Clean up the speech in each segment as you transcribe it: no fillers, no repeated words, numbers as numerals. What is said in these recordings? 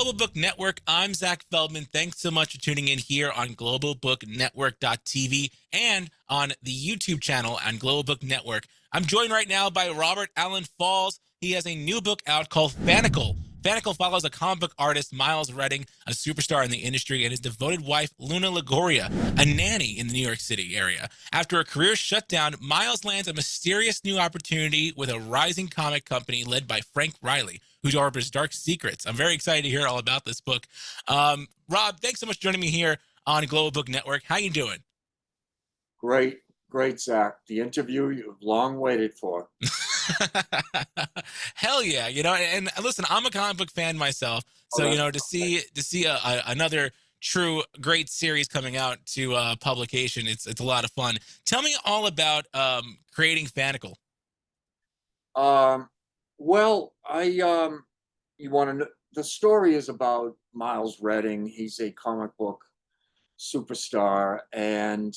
Global Book Network. I'm Zach Feldman. Thanks so much for tuning in here on globalbooknetwork.tv and on the YouTube channel on Global Book Network. I'm joined right now by Robert Allan Falls. He has a new book out called Fanatikal. Fanatikal follows a comic book artist, Miles Redding, a superstar in the industry, and his devoted wife, Luna Lagoria, a nanny in the New York City area. After a career shut down, Miles lands a mysterious new opportunity with a rising comic company led by Frank Riley, who harbors dark secrets. I'm very excited to hear all about this book. Rob, thanks so much for joining me here on Global Book Network. How you doing? Great, great, Zach. The interview you've long waited for. Hell yeah, and listen, I'm a comic book fan myself, Oh, so that's to see another true great series coming out to publication, it's a lot of fun. Tell me all about creating Fanatikal. um, well, you want to know, the story is about Miles Redding. He's a comic book superstar, and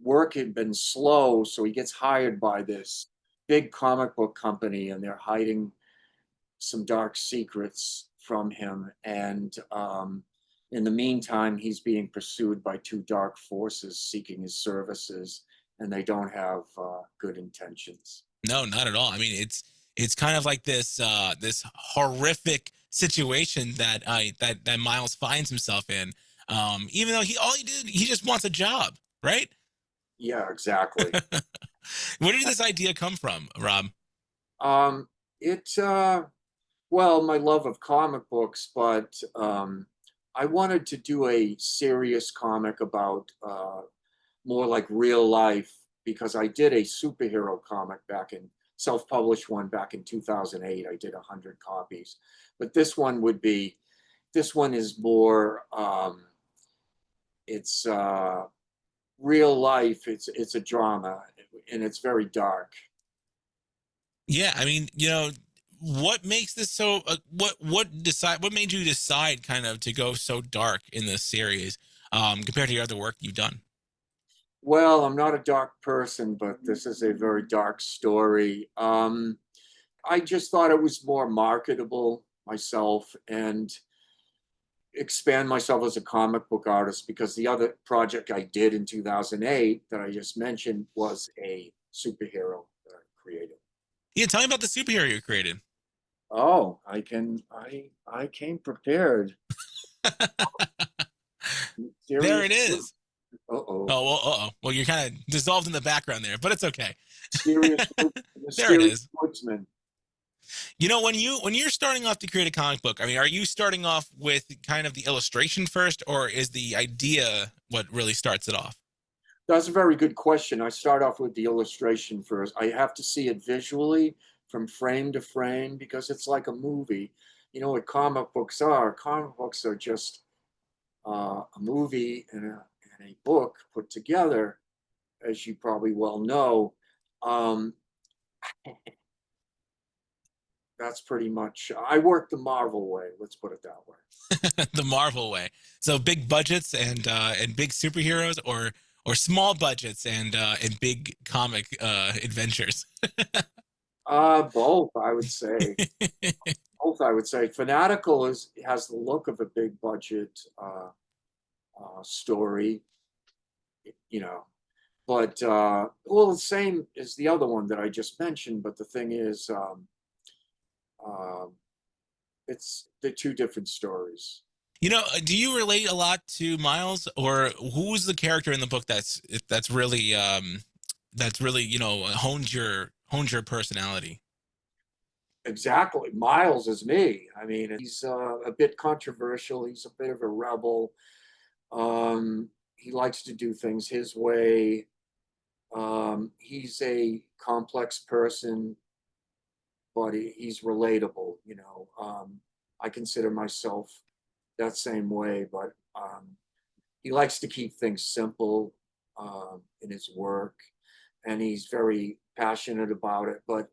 work had been slow, so he gets hired by this big comic book company, and they're hiding some dark secrets from him. And in the meantime, he's being pursued by two dark forces seeking his services, and they don't have good intentions. No, not at all. I mean, it's kind of like this horrific situation that Miles finds himself in. Even though he just wants a job, right? Yeah, exactly. Where did this idea come from, Rob? Um, it well, my love of comic books, but I wanted to do a serious comic about more like real life, because I did a superhero comic back in self-published one back in 2008. I did 100 copies, but this one is more it's real life. It's a drama, and it's very dark. Yeah, I mean, what makes this so? What made you decide kind of to go so dark in this series compared to your other work you've done? Well, I'm not a dark person, but this is a very dark story. I just thought it was more marketable myself, and expand myself as a comic book artist, because the other project I did in 2008 that I just mentioned was a superhero that I created. Yeah, tell me about the superhero you created. Oh, I came prepared. There Serious. it is. Uh-oh. Oh well, well, you're kind of dissolved in the background there, but it's okay. Serious. There it Mysterious is. woodsman. When you're starting off to create a comic book, I mean, are you starting off with kind of the illustration first, or is the idea what really starts it off? That's a very good question. I start off with the illustration first. I have to see it visually from frame to frame, because it's like a movie. You know what comic books are? Comic books are just a movie and a book put together, as you probably well know. Um, that's pretty much, I work the Marvel way, let's put it that way. The Marvel way. So big budgets and big superheroes, or small budgets and big comic adventures. Both, I would say. Both, I would say. Fanatical has the look of a big budget story, you know, but well, the same as the other one that I just mentioned. But the thing is, um, it's the two different stories. Do you relate a lot to Miles, or who's the character in the book that's really honed your personality? Exactly. Miles is me. I mean, he's a bit controversial. He's a bit of a rebel. He likes to do things his way. He's a complex person, but he's relatable. I consider myself that same way, but he likes to keep things simple in his work, and he's very passionate about it. But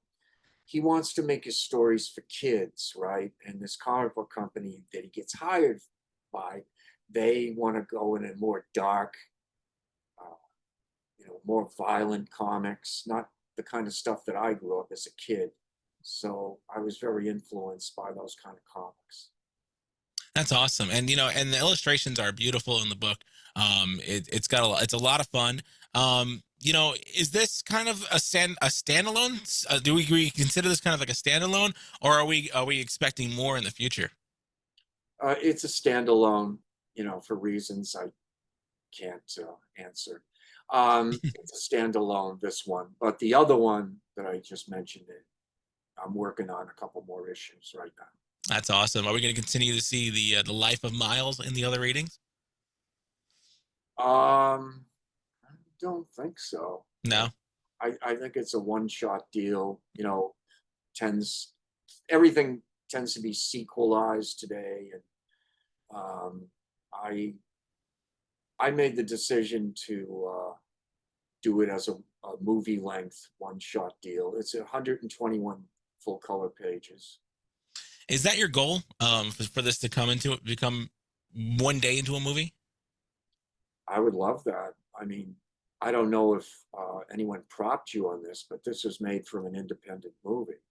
he wants to make his stories for kids, right? And this comic book company that he gets hired by, they want to go in a more dark, uh, more violent comics, not the kind of stuff that I grew up as a kid. So I was very influenced by those kind of comics. That's awesome. And and the illustrations are beautiful in the book. It's got it's a lot of fun. Is this kind of a standalone? Do we consider this kind of like a standalone, or are we expecting more in the future? It's a standalone, for reasons I can't answer. It's a standalone, this one, but the other one that I just mentioned, I'm working on a couple more issues right now. That's awesome. Are we going to continue to see the life of Miles in the other readings? I don't think so. No. I think it's a one-shot deal. Tends everything tends to be sequelized today, and I made the decision to do it as a movie length one-shot deal. It's 121 full color pages. Is that your goal? For this to become one day into a movie? I would love that. I mean, I don't know if anyone propped you on this, but this was made from an independent movie.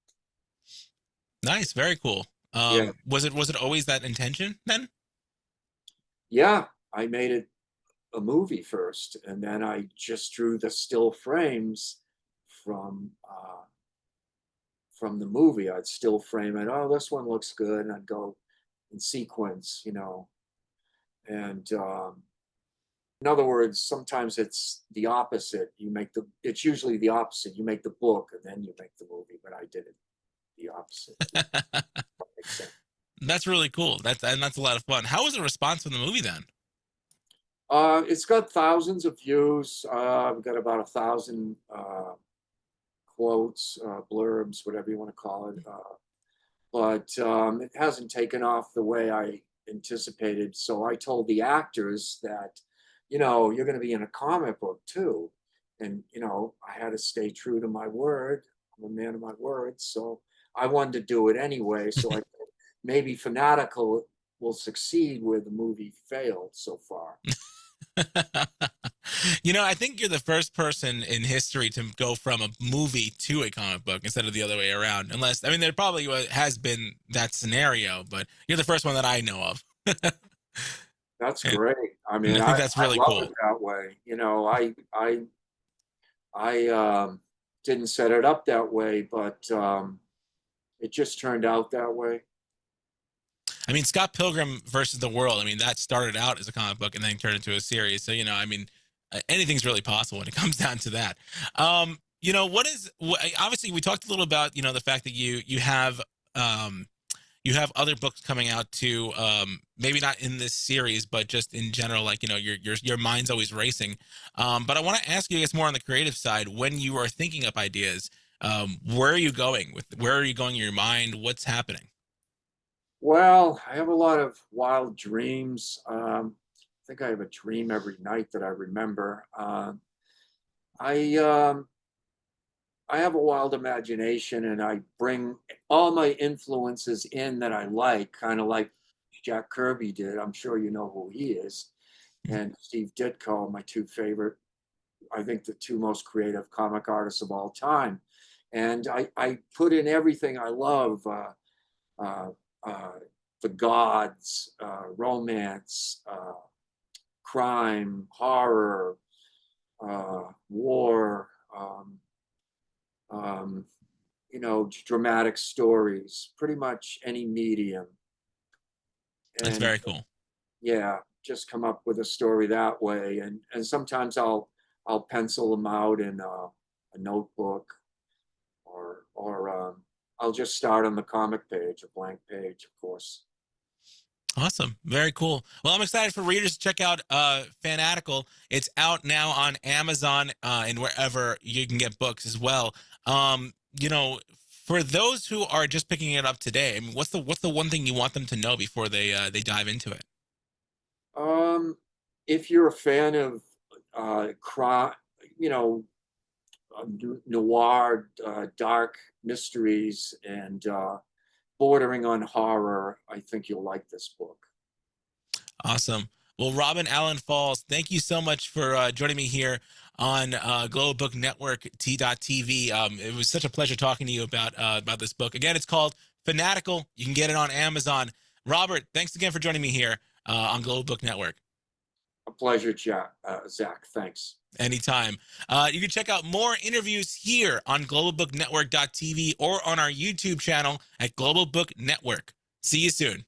Nice, very cool. Yeah, Was it always that intention then? yeah. I made it a movie first, and then I just drew the still frames from from the movie. I'd still frame it. Oh, this one looks good, and I'd go in sequence, And in other words, sometimes it's the opposite. It's usually the opposite. You make the book, and then you make the movie. But I did it the opposite. That makes sense. That's really cool. That's a lot of fun. How was the response from the movie then? It's got thousands of views. I've got about 1,000 quotes, blurbs, whatever you want to call it. But it hasn't taken off the way I anticipated. So I told the actors that, you're going to be in a comic book too. And, I had to stay true to my word. I'm a man of my word. So I wanted to do it anyway. So maybe Fanatical will succeed where the movie failed so far. I think you're the first person in history to go from a movie to a comic book instead of the other way around. Unless, I mean, there probably has been that scenario, but you're the first one that I know of. That's And great. I I mean, think I that's really love it cool. that way. I didn't set it up that way, but it just turned out that way. I mean, Scott Pilgrim versus the World. I mean, that started out as a comic book and then turned into a series. So, I mean, anything's really possible when it comes down to that. Obviously we talked a little about, the fact that um, you have other books coming out too. Maybe not in this series, but just in general, like, your mind's always racing. But I want to ask you, I guess, more on the creative side, when you are thinking up ideas, where are you going in your mind? What's happening? Well, I have a lot of wild dreams. I think I have a dream every night that I remember. I I have a wild imagination, and I bring all my influences in that I like, kind of like Jack Kirby did. I'm sure you know who he is, and Steve Ditko, my two favorite, I think the two most creative comic artists of all time. And I put in everything I love, uh, uh, the gods, romance, crime, horror, war, um, dramatic stories, pretty much any medium. That's And very cool. yeah, just come up with a story that way. And sometimes I'll pencil them out in a notebook, or I'll just start on the comic page, a blank page, of course. Awesome. Very cool. Well, I'm excited for readers to check out Fanatical. It's out now on Amazon and wherever you can get books as well. Um, you know, for those who are just picking it up today, I mean, what's the one thing you want them to know before they dive into it? Um, if you're a fan of crime, you know, noir, dark mysteries, and bordering on horror, I think you'll like this book. Awesome. Well, Robin Allan Falls, thank you so much for joining me here on Global Book Network T.TV. It was such a pleasure talking to you about this book. Again, it's called Fanatical. You can get it on Amazon. Robert, thanks again for joining me here on Global Book Network. A pleasure, Zach. Thanks. Anytime. You can check out more interviews here on globalbooknetwork.tv or on our YouTube channel at Global Book Network. See you soon.